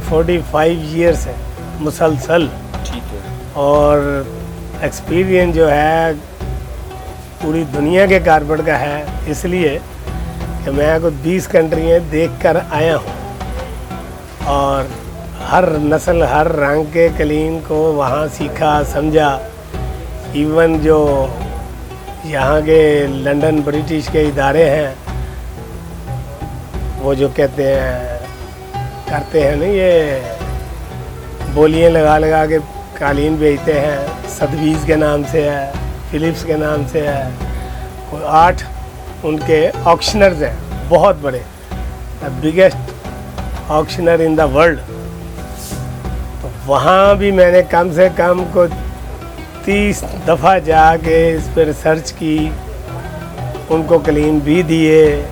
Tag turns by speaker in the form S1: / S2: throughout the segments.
S1: 45 years है मुसलसल।
S2: ठीक है।
S1: और एक्सपीरियंस जो है पूरी दुनिया के कारपेट का है, इसलिए कि मैं कुछ 20 कंट्रियाँ देख कर आया हूँ और हर नस्ल हर रंग के कलीन को वहाँ सीखा समझा। इवन जो यहाँ के लंदन ब्रिटिश के इदारे हैं, वो जो कहते हैं करते हैं ना, ये बोलियाँ लगा लगा के कालीन बेचते हैं, सदवीज़ के नाम से है, फिलिप्स के नाम से है। कोई 8 उनके ऑक्शनर्स हैं, बहुत बड़े, the biggest auctioneer in the world. तो वहाँ भी मैंने कम से कम को 30 दफ़ा जाके इस पर रिसर्च की, उनको क्लीन भी दिए,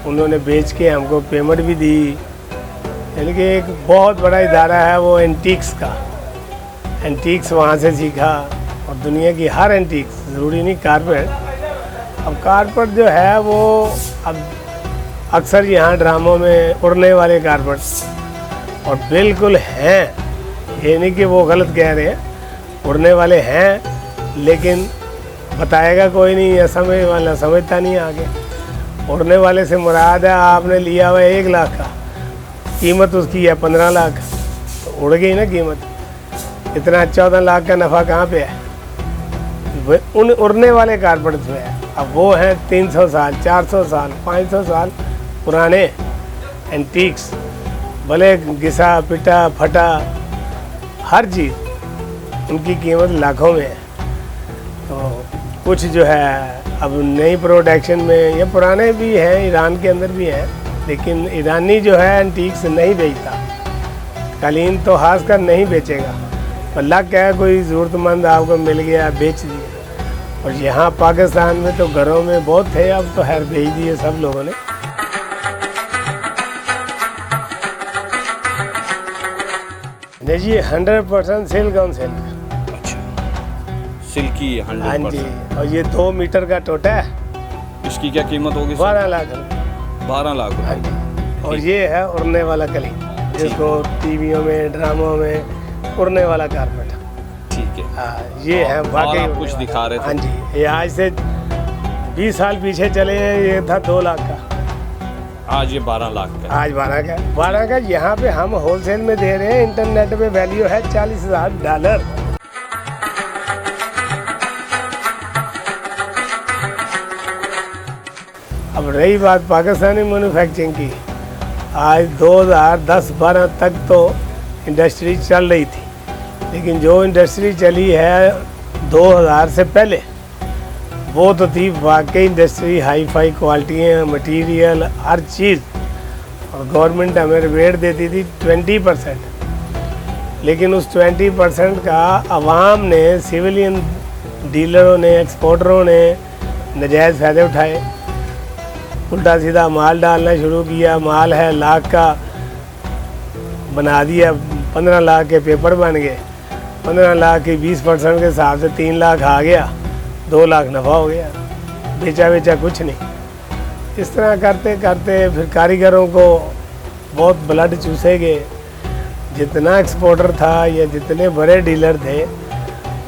S1: उन्होंने बेच के हमको पेमेंट भी दी। यानी कि एक बहुत बड़ा इदारा है वो एंटीक्स का। एंटीक्स वहाँ से सीखा और दुनिया की हर एंटीक्स, ज़रूरी नहीं कारपेट। अब कारपेट जो है वो अब अक्सर यहाँ ड्रामों में उड़ने वाले कारपेट, और बिल्कुल हैं, ये नहीं कि वो गलत कह रहे हैं, उड़ने वाले हैं, लेकिन बताएगा कोई नहीं, या समझ वाला समझता नहीं आगे। उड़ने वाले से मुराद है आपने लिया हुआ 1 लाख का, कीमत उसकी है 15 लाख, तो उड़ गई ना कीमत। इतना 14 लाख का नफ़ा कहाँ पे है? उन उड़ने वाले कारपेट्स में है। अब वो हैं 300 साल 400 साल 500 साल पुराने एंटीक्स, भले घिसा पिटा फटा हर चीज़, उनकी कीमत लाखों में है। तो कुछ जो है अब नई प्रोडक्शन में, ये पुराने भी हैं, ईरान के अंदर भी हैं, लेकिन ईरानी जो है एंटीक्स नहीं बेचता, कालीन तो खासकर नहीं बेचेगा। और लग है कोई ज़रूरतमंद आपको मिल गया, बेच दिया। और यहाँ पाकिस्तान में तो घरों में बहुत थे, अब तो खैर बेच दिए सब लोगों ने। नहीं जी, 100% सिल्क ऑन सिल्क।
S2: सिल्की 100%।
S1: हाँ जी, और ये 2 मीटर का टोटा है।
S2: इसकी क्या कीमत होगी?
S1: 12 लाख रुपये।
S2: 12 लाख
S1: हाँ
S2: रुपये।
S1: जी। और ये है उड़ने वाला कलीन, जिसको टीवियों में ड्रामों में उड़ने वाला कारपेट।
S2: ठीक है।
S1: हाँ, ये है बाकी
S2: आप कुछ दिखा रहे थे।
S1: हाँ जी, ये आज से 20 साल पीछे चले, ये था 2 लाख का,
S2: आज ये 12 लाख का।
S1: आज 12 का। यहाँ पे हम होलसेल में दे रहे हैं, इंटरनेट पे वैल्यू है $40,000। अब रही बात पाकिस्तानी मैन्युफैक्चरिंग की, आज 2010-12 तक तो इंडस्ट्री चल रही थी, लेकिन जो इंडस्ट्री चली है 2000 से पहले, वो तो थी वाकई इंडस्ट्री, हाई फाई क्वालिटियाँ, मटेरियल, हर चीज़। और गवर्नमेंट हमें रिबेट देती थी 20%, लेकिन उस 20% का अवाम ने, सिविलियन डीलरों ने, एक्सपोर्टरों ने नाजायज़ फ़ायदे उठाए, उल्टा सीधा माल डालना शुरू किया। माल है लाख का, बना दिया 15 लाख के पेपर बन गए, 15 लाख की 20% के हिसाब से 3 लाख आ गया, 2 लाख नफ़ा हो गया, बेचा कुछ नहीं। इस तरह करते करते फिर कारीगरों को बहुत ब्लड चूसे गए। जितना एक्सपोर्टर था या जितने बड़े डीलर थे,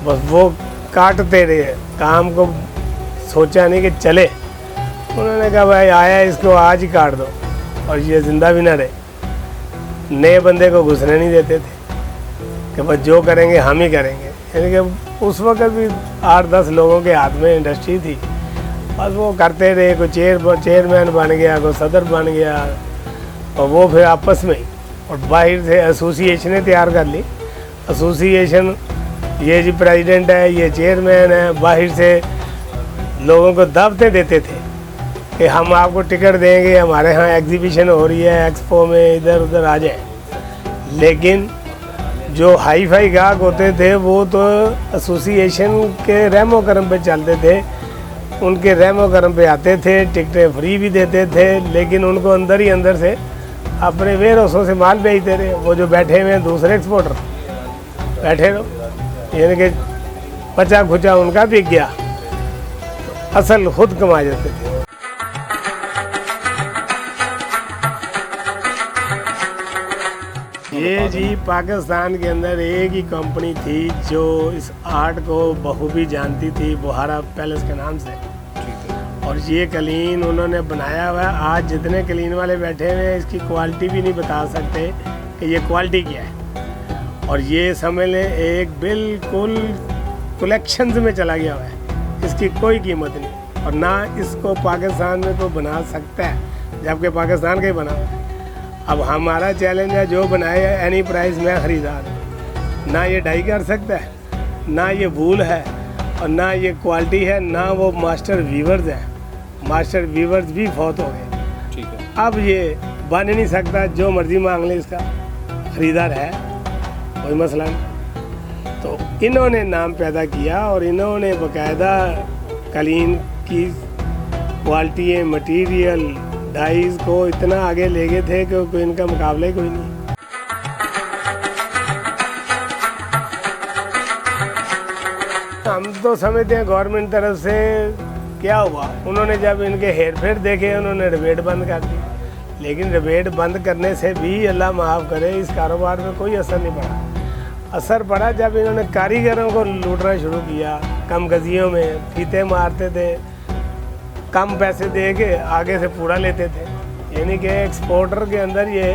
S1: बस वो काटते रहे काम को, सोचा नहीं कि चले। उन्होंने कहा भाई आया, इसको आज ही काट दो और ये ज़िंदा भी ना रहे। नए बंदे को घुसने नहीं देते थे कि बस जो करेंगे हम ही करेंगे। यानी कि उस वक्त भी 8-10 लोगों के हाथ में इंडस्ट्री थी, बस वो करते रहे। कोई चेयरमैन बन गया, कोई सदर बन गया, और वो फिर आपस में ही, और बाहर से एसोसिएशनें तैयार कर ली। एसोसिएशन, ये जी प्रेसिडेंट है, ये चेयरमैन है, बाहर से लोगों को दावतें देते थे कि हम आपको टिकट देंगे, हमारे यहाँ एग्जीबिशन हो रही है, एक्सपो में इधर उधर आ जाए। लेकिन जो हाई फाई गाहक होते थे वो तो एसोसिएशन के रहमो करम पे चलते थे, उनके रहमो करम पे आते थे, टिकटें फ्री भी देते थे, लेकिन उनको अंदर ही अंदर से अपने वेयर हाउसों से माल बेचते रहे। वो जो बैठे हुए हैं दूसरे एक्सपोर्टर, बैठे रहो, यानी कि बचा खुचा उनका बिक गया, तो असल खुद कमा जाते थे। ये
S2: बता
S1: जी
S2: देना।
S1: पाकिस्तान के अंदर एक ही कंपनी थी जो इस आर्ट को बखूबी जानती थी, बुहारा पैलेस के नाम से।
S2: ठीक है।
S1: और ये कलीन उन्होंने बनाया हुआ है। आज जितने कलीन वाले बैठे हुए हैं इसकी क्वालिटी भी नहीं बता सकते कि ये क्वालिटी क्या है। और ये समझ लें एक बिल्कुल कलेक्शंस में चला गया हुआ है, इसकी कोई कीमत नहीं। और ना इसको पाकिस्तान में कोई बना सकता है, जबकि पाकिस्तान का ही बना हुआ है। अब हमारा चैलेंज है जो बनाए एनी प्राइस में खरीदार हूं। ना ये डाई कर सकता है, ना ये वूल है, और ना ये क्वालिटी है, ना वो मास्टर वीवर्स है। मास्टर वीवर्स भी फौत हो गए।
S2: ठीक है।
S1: अब ये बन नहीं सकता, जो मर्जी मांग ले इसका खरीदार है, कोई मसला नहीं। तो इन्होंने नाम पैदा किया और इन्होंने बाकायदा कलीन की क्वालिटी, मटेरियल, डाइज को इतना आगे ले गए थे कि कोई इनका मुकाबला ही कोई नहीं। हम तो समझते हैं गवर्नमेंट तरफ से क्या हुआ, उन्होंने जब इनके हेर फेर देखे उन्होंने रिबेट बंद कर दी। लेकिन रिबेट बंद करने से भी अल्लाह माफ़ करे इस कारोबार में कोई असर नहीं पड़ा। असर पड़ा जब इन्होंने कारीगरों को लूटना शुरू किया। कम गजियों में फीते मारते थे, कम पैसे दे के आगे से पूरा लेते थे। यानी कि एक्सपोर्टर के अंदर ये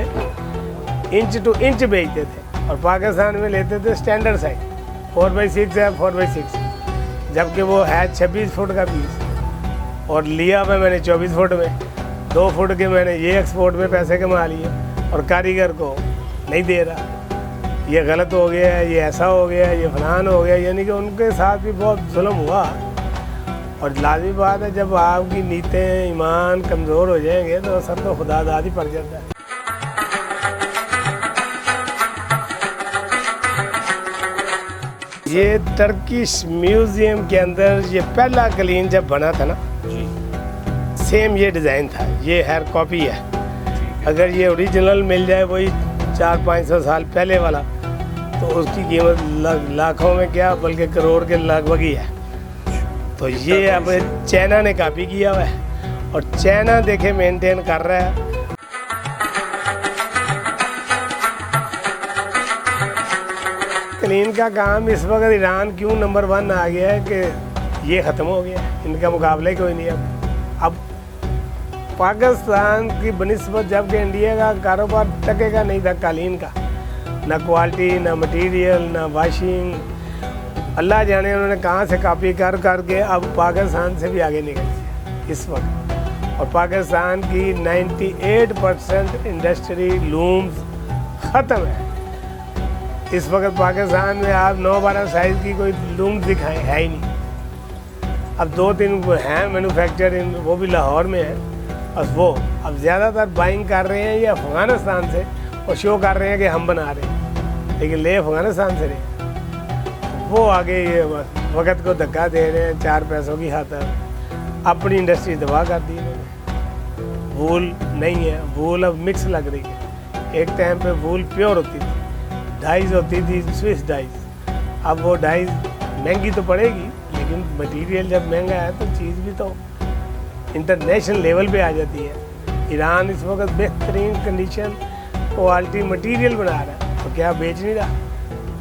S1: इंच टू इंच बेचते थे और पाकिस्तान में लेते थे स्टैंडर्ड साइज 4x6 है 4x6, जबकि वो है 26 फुट का पीस। और लिया मैंने 24 फुट में, 2 फुट के मैंने ये एक्सपोर्ट में पैसे कमा लिए और कारीगर को नहीं दे रहा। ये गलत हो गया है, ये ऐसा हो गया है, ये फलान हो गया। यानी कि उनके साथ भी बहुत जुल्म हुआ। और लाजमी बात है जब आपकी नीतें ईमान कमज़ोर हो जाएंगे तो असर तो खुदा दादी पड़ जाता है। ये टर्किश म्यूज़ियम के अंदर ये पहला कलीन जब बना था ना,
S2: जी।
S1: सेम ये डिज़ाइन था। ये हेयर कॉपी है। अगर ये ओरिजिनल मिल जाए वही 400-500 साल पहले वाला, तो उसकी कीमत लाखों में क्या बल्कि करोड़ के लगभग ही है। तो ये अब चाइना ने कॉपी किया हुआ है और चाइना देखे मेंटेन कर रहा है। कलीन का काम इस वक्त ईरान क्यों नंबर 1 आ गया है कि ये ख़त्म हो गया, इनका मुकाबला ही कोई नहीं। अब पाकिस्तान की बनिस्बत जबकि इंडिया का कारोबार टकेगा नहीं था कालीन का, ना क्वालिटी, ना मटेरियल, ना वाशिंग। अल्लाह जाने उन्होंने कहाँ से कॉपी कर करके अब पाकिस्तान से भी आगे निकल गया इस वक्त। और पाकिस्तान की 98% इंडस्ट्री लूम्स ख़त्म है इस वक्त। पाकिस्तान में आप 9-12 साइज़ की कोई लूम्स दिखाएं है ही नहीं। अब 2-3 हैं मैन्युफैक्चर, वो भी लाहौर में है। बस वो अब ज़्यादातर बाइंग कर रहे हैं ये अफ़गानिस्तान से और शो कर रहे हैं कि हम बना रहे हैं, लेकिन ले अफ़गानिस्तान से रहे। वो आगे ये वक्त को धक्का दे रहे हैं 4 पैसों की खातर। अपनी इंडस्ट्री तबाह कर दी इन्होंने। वूल नहीं है, वूल अब मिक्स लग रही है। एक टाइम पे वूल प्योर होती थी, डाइज होती थी स्विस डाइज। अब वो डाइज महंगी तो पड़ेगी, लेकिन मटेरियल जब महंगा है तो चीज़ भी तो इंटरनेशनल लेवल पे आ जाती है। ईरान इस वक्त बेहतरीन कंडीशन क्वालिटी मटेरियल बना रहा है, तो क्या बेच नहीं रहा?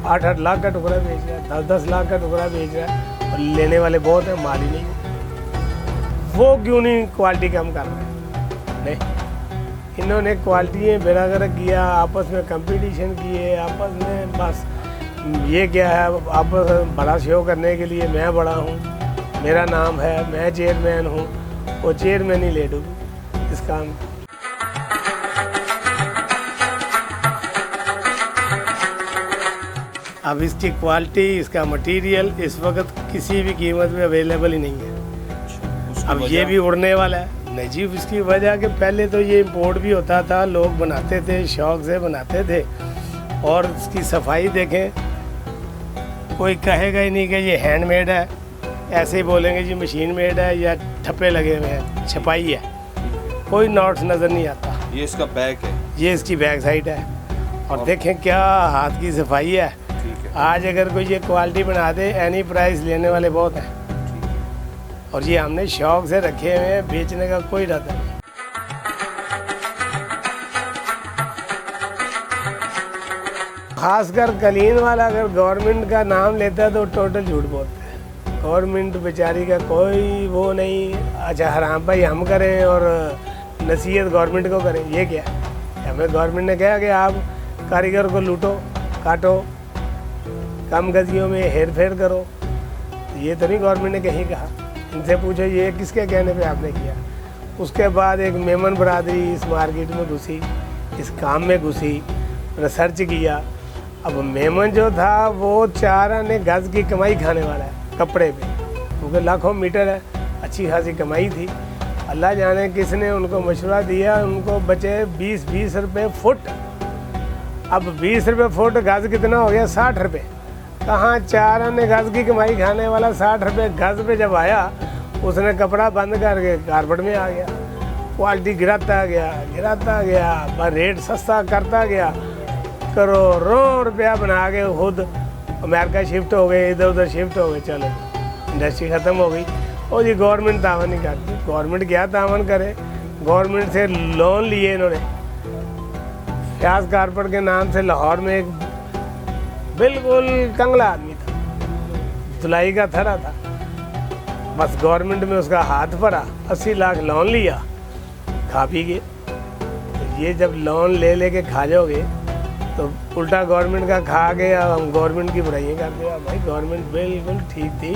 S1: 8-8 लाख का टुकड़ा बेच रहा है, 10-10 लाख का टुकड़ा बेच रहा है, और लेने वाले बहुत हैं, माल ही नहीं है। वो क्यों नहीं क्वालिटी कम कर रहे हैं? नहीं, इन्होंने क्वालिटी बेरागर किया, आपस में कंपटीशन किए, आपस में बस ये क्या है, आपस में बड़ा शो करने के लिए मैं बड़ा हूँ, मेरा नाम है, मैं चेयरमैन हूँ। वो चेयरमैन ही ले डूबी इस काम की। अब इसकी क्वालिटी, इसका मटेरियल इस वक्त किसी भी कीमत में अवेलेबल ही नहीं है। अब ये भी उड़ने वाला है। नहीं जी, इसकी वजह कि पहले तो ये इम्पोर्ट भी होता था, लोग बनाते थे, शौक से बनाते थे। और इसकी सफाई देखें, कोई कहेगा ही नहीं कि ये हैंडमेड है, ऐसे ही बोलेंगे जी मशीन मेड है या ठप्पे लगे हुए हैं, छपाई है, कोई नॉट्स नज़र नहीं आता।
S2: ये इसका बैक है,
S1: ये इसकी बैक साइड है। और देखें क्या हाथ की सफाई है।
S2: ठीक है।
S1: आज अगर कोई ये क्वालिटी बना दे, एनी प्राइस लेने वाले बहुत हैं। और ये हमने शौक से रखे हुए हैं, बेचने का कोई इरादा नहीं। खासकर कलीन वाला अगर गवर्नमेंट का नाम लेता है तो टोटल झूठ बोलता है। गवर्नमेंट बेचारी का कोई वो नहीं, अच्छा हराम भाई हम करें और नसीहत गवर्नमेंट को करें, ये क्या है? हमें गवर्नमेंट ने कहा कि आप कारीगर को लूटो, काटो, कम गजियों में हेर फेर करो, ये तो नहीं गवर्नमेंट ने कहीं कहा। इनसे पूछो ये किसके कहने पे आपने किया। उसके बाद एक मेमन बरादरी इस मार्केट में घुसी, इस काम में घुसी, रिसर्च किया। अब मेमन जो था वो 4 आने गज की कमाई खाने वाला है कपड़े पे, क्योंकि लाखों मीटर है, अच्छी खासी कमाई थी। अल्लाह जाने किसने उनको मशवरा दिया, उनको बचे 20-20 रुपये फुट। अब 20 रुपये फुट गज कितना हो गया? 60 रुपये। कहाँ 4 आने गज की कमाई खाने वाला 60 रुपये गज पे जब आया, उसने कपड़ा बंद करके कारपेट में आ गया। क्वालिटी गिराता गया, पर रेट सस्ता करता गया, करोड़ों रुपया बना के खुद अमेरिका शिफ्ट हो गए, इधर उधर शिफ्ट हो गए। चलो इंडस्ट्री ख़त्म हो गई। और ये गवर्नमेंट तावन नहीं करती। गवर्नमेंट क्या तावन करे? गवर्नमेंट से लोन लिए इन्होंने। फ्याज कारपेट के नाम से लाहौर में एक बिल्कुल कंगला आदमी था, धुलाई का थरा था, बस गवर्नमेंट में उसका हाथ पड़ा, 80 लाख लोन लिया, खा पी गए। तो ये जब लोन ले के खा जाओगे तो उल्टा गवर्नमेंट का खा के अब हम गवर्नमेंट की बुराइयाँ करते हैं। भाई गवर्नमेंट बिल्कुल ठीक थी।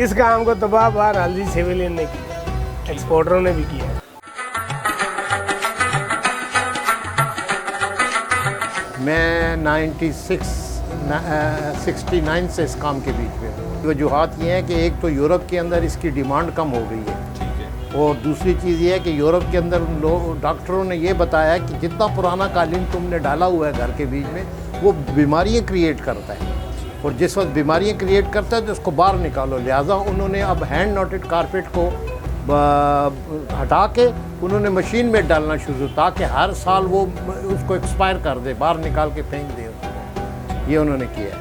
S1: इस काम को तबाह बहरहाल जी सिविलियन ने किया, एक्सपोर्टरों ने भी किया।
S3: मैं 69 से इस काम के बीच में हूँ। वजूहत ये है कि एक तो यूरोप के अंदर इसकी डिमांड कम हो गई है, और दूसरी चीज़ ये है कि यूरोप के अंदर लोग डॉक्टरों ने ये बताया कि जितना पुराना कालीन तुमने डाला हुआ है घर के बीच में, वो बीमारियाँ क्रिएट करता है, और जिस वक्त बीमारियाँ क्रिएट करता है तो उसको बाहर निकालो। लिहाजा उन्होंने अब हैंड नोटेड कारपेट को हटा के उन्होंने मशीन में डालना शुरू, ताकि हर साल वो उसको एक्सपायर कर दे, बाहर निकाल के फेंक दे उसको। ये उन्होंने किया है।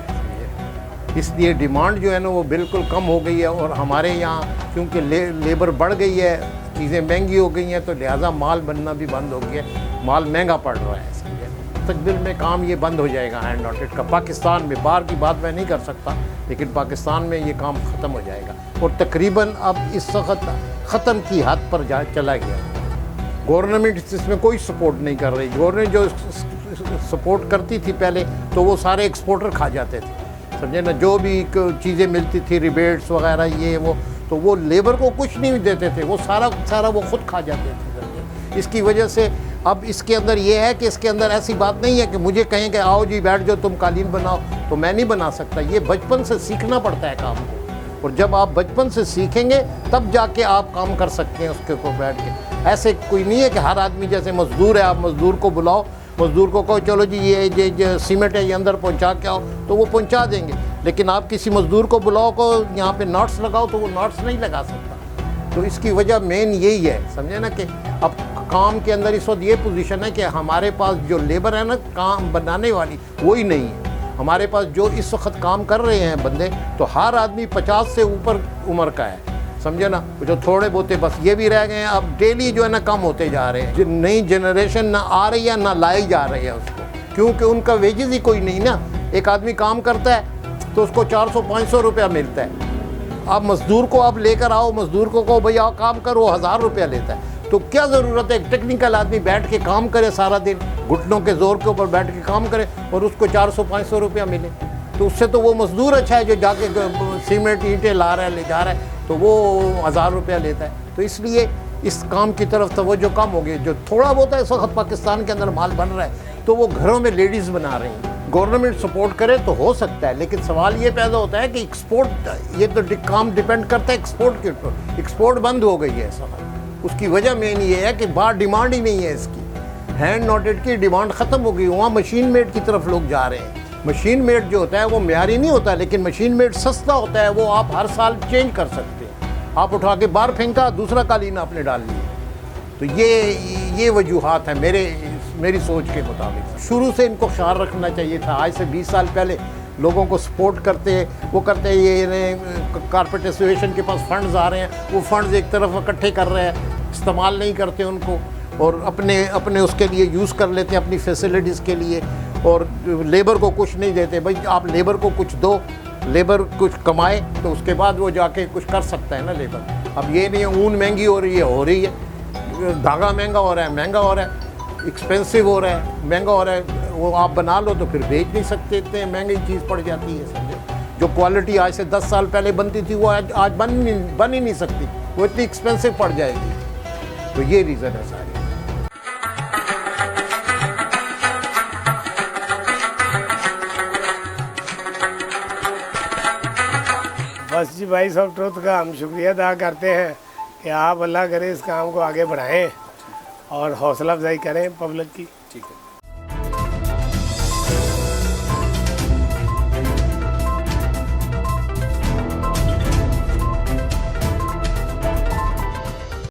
S3: इसलिए डिमांड जो है ना वो बिल्कुल कम हो गई है, और हमारे यहाँ क्योंकि लेबर बढ़ गई है, चीज़ें महंगी हो गई हैं, तो लिहाजा माल बनना भी बंद हो गया, माल महंगा पड़ रहा है। इसलिए मुस्तकबिल में काम ये बंद हो जाएगा हैंड नोटेड का। पाकिस्तान में, बाहर की बात मैं नहीं कर सकता, लेकिन पाकिस्तान में ये काम ख़त्म हो जाएगा, और तकरीबन अब इस वक्त ख़त्म की हद पर चला गया। गवर्नमेंट इसमें कोई सपोर्ट नहीं कर रही। गवर्नमेंट जो सपोर्ट करती थी पहले, तो वो सारे एक्सपोर्टर खा जाते थे, समझे ना। जो भी चीज़ें मिलती थी, रिबेट्स वगैरह ये वो, तो वो लेबर को कुछ नहीं देते थे, वो सारा वो खुद खा जाते थे, समझे। इसकी वजह से अब इसके अंदर ये है कि इसके अंदर ऐसी बात नहीं है कि मुझे कहें कि आओ जी बैठ जाओ तुम कालीन बनाओ, तो मैं नहीं बना सकता। ये बचपन से सीखना पड़ता है काम को, और जब आप बचपन से सीखेंगे तब जाके आप काम कर सकते हैं उसके ऊपर बैठ के। ऐसे कोई नहीं है कि हर आदमी जैसे मज़दूर है, आप मज़दूर को बुलाओ, मज़दूर को कहो चलो जी ये सीमेंट है ये अंदर पहुंचा के आओ, तो वो पहुंचा देंगे। लेकिन आप किसी मज़दूर को बुलाओ को यहाँ पे नॉट्स लगाओ, तो वो नॉट्स नहीं लगा सकता। तो इसकी वजह मेन यही है, समझे ना, कि अब काम के अंदर इस वक्त ये पोजीशन है कि हमारे पास जो लेबर है ना काम बनाने वाली, वही नहीं है। हमारे पास जो इस वक्त काम कर रहे हैं बंदे, तो हर आदमी 50 से ऊपर उम्र का है, समझे ना। जो थोड़े बहुते बस ये भी रह गए हैं, अब डेली जो है ना कम होते जा रहे हैं। नई जनरेशन ना आ रही है ना लाई जा रही है उसको, क्योंकि उनका वेजेस ही कोई नहीं ना। एक आदमी काम करता है तो उसको 400-500 रुपया मिलता है। आप मज़दूर को आप लेकर आओ, मज़दूर को कहो भैया काम करो, 1000 रुपया लेता है। तो क्या ज़रूरत है एक टेक्निकल आदमी बैठ के काम करे सारा दिन, घुटनों के ज़ोर के ऊपर बैठ के काम करे, और उसको 400-500 रुपया मिले? तो उससे तो वो मज़दूर अच्छा है जो जाके सीमेंट ईंटें ला रहा है, ले जा रहा है, तो वो 1000 रुपया लेता है। तो इसलिए इस काम की तरफ तवज्जो कम हो गई। जो थोड़ा बहुत है इस वक्त पाकिस्तान के अंदर माल बन रहा है, तो वो घरों में लेडीज़ बना रही हैं। गवर्नमेंट सपोर्ट करे तो हो सकता है, लेकिन सवाल ये पैदा होता है कि एक्सपोर्ट, ये तो काम डिपेंड करता है एक्सपोर्ट के ऊपर। एक्सपोर्ट बंद हो गई है इस वक्त। उसकी वजह मेन ये है कि बाहर डिमांड ही नहीं है इसकी। हैंड नोटेड की डिमांड ख़त्म हो गई, वहाँ मशीन मेड की तरफ लोग जा रहे हैं। मशीन मेड जो होता है वो म्यारी नहीं होता, लेकिन मशीन मेड सस्ता होता है, वो आप हर साल चेंज कर सकते हैं। आप उठा के बाहर फेंका, दूसरा कालीन आपने डाल लिया। तो ये वजूहात है मेरी सोच के मुताबिक। शुरू से इनको ख्याल रखना चाहिए था। आज से 20 साल पहले लोगों को सपोर्ट करते ये कारपेट एसोसिएशन के पास फंड्स आ रहे हैं, वो फंड्स एक तरफ इकट्ठे कर रहे हैं, इस्तेमाल नहीं करते उनको, और अपने उसके लिए यूज़ कर लेते हैं अपनी फैसिलिटीज़ के लिए। और लेबर को कुछ नहीं देते। भाई आप लेबर को कुछ दो, लेबर कुछ कमाए तो उसके बाद वो जाके कुछ कर सकता है ना लेबर। अब ये नहीं है ऊन महंगी हो रही है, धागा महंगा हो रहा है, एक्सपेंसिव हो रहा है, महंगा हो रहा है, वो आप बना लो तो फिर बेच नहीं सकते, इतने महंगी चीज़ पड़ जाती है। समझे, जो क्वालिटी आज से 10 साल पहले बनती थी वो आज बन ही नहीं सकती, वो इतनी एक्सपेंसिव पड़ जाएगी। तो ये रीज़न है सारी।
S1: बस जी, वॉइस ऑफ ट्रुथ का हम शुक्रिया अदा करते हैं कि आप अल्लाह करे इस काम को आगे बढ़ाएं और हौसला अफजाई करें पब्लिक की।